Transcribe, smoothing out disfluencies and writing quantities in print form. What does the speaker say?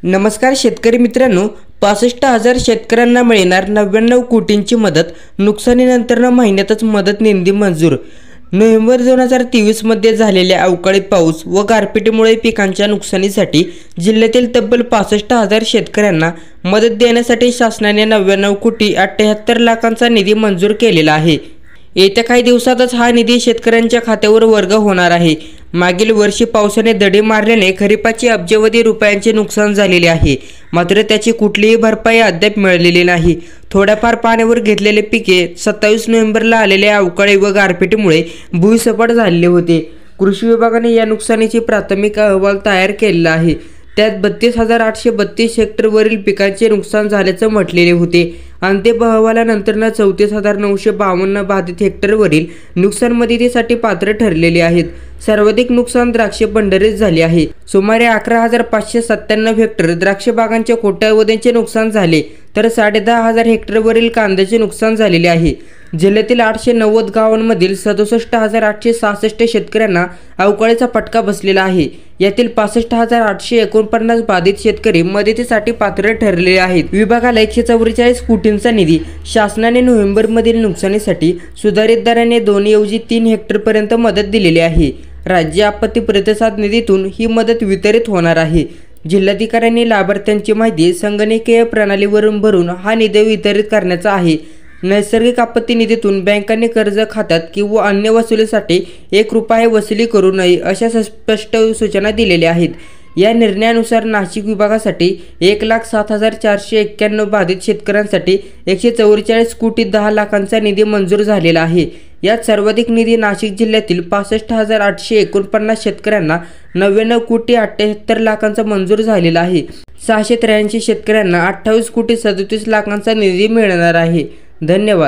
नमस्कार शेतकरी मित्रांनो, 65,000 शेतकऱ्यांना मिळणार 99 कोटींची मदत. नुकसानीनंतर महिन्यातच मदत निधी मंजूर. नोव्हेंबर 2023 मध्ये झालेल्या अवकाळी पाऊस व गारपिटीमुळे पिकांच्या नुकसानीसाठी जिल्ह्यातील तब्बल 65,000 शेतकऱ्यांना मदत देण्यासाठी शासनाने 99 कोटी 78 लाखांचा निधी मंजूर केलेला आहे. येत्या काही दिवसातच हा निधी शेतकऱ्यांच्या खात्यावर वर्ग होणार आहे. मागील वर्षी पावसाने दडी मारल्याने खरीपाची अब्जावधी रुपयांचे नुकसान झालेले आहे, मात्र त्याची कुठलीही भरपाई अद्याप मिळालेली नाही. थोड्याफार पाण्यावर घेतलेले पिके 27 नोव्हेंबरला आलेल्या अवकाळी व गारपिटीमुळे भुईसपाट झालेले होते. कृषी विभागाने या नुकसानीची प्राथमिक अहवाल तयार केलेला आहे. त्यात 32,832 हेक्टरवरील पिकांचे नुकसान झाल्याचं म्हटलेले होते. अंतिम अहवालानंतर 34,952 बाधित हेक्टरवरील नुकसान मदतीसाठी पात्र ठरलेले आहेत. सर्वाधिक नुकसान द्राक्ष बंडरीत झाले आहे. सुमारे 11,597 हेक्टर द्राक्ष बागांच्या कोट्यावधींचे नुकसान झाले, तर 10,500 हेक्टरवरील कांद्याचे नुकसान झालेले आहे. जिल्ह्यातील 890 गावांमधील 67,866 शेतकऱ्यांना अवकाळीचा फटका बसलेला आहे. यातील 65,849 बाधित शेतकरी मदतीसाठी पात्र ठरलेले आहेत. विभागाला 144 कोटींचा निधी. शासनाने नोव्हेंबरमधील नुकसानीसाठी सुधारित दराने 2 3 हेक्टरपर्यंत मदत दिलेली आहे. राज्य आपत्ती प्रतिसाद निधीतून ही मदत वितरित होणार आहे. जिल्हाधिकाऱ्यांनी लाभार्थ्यांची माहिती संगणकीय प्रणालीवरून भरून हा निधी वितरित करण्याचा आहे. नैसर्गिक आपत्ती निधीतून बँकांनी कर्ज खात्यात किंवा अन्य वसुलीसाठी 1 रुपया वसुली करू नये अशा स्पष्ट सूचना दिलेल्या आहेत. या निर्णयानुसार नाशिक विभागासाठी 1,07,491 बाधित शेतकऱ्यांसाठी 144 कोटी 10 लाखांचा निधी मंजूर झालेला आहे. यात सर्वाधिक निधी नाशिक जिल्ह्यातील 65,849 शेतकऱ्यांना 99 कोटी 78 लाखांचा मंजूर झालेला आहे. 683 शेतकऱ्यांना 28 कोटी 37 लाखांचा निधी मिळणार आहे. धन्यवाद.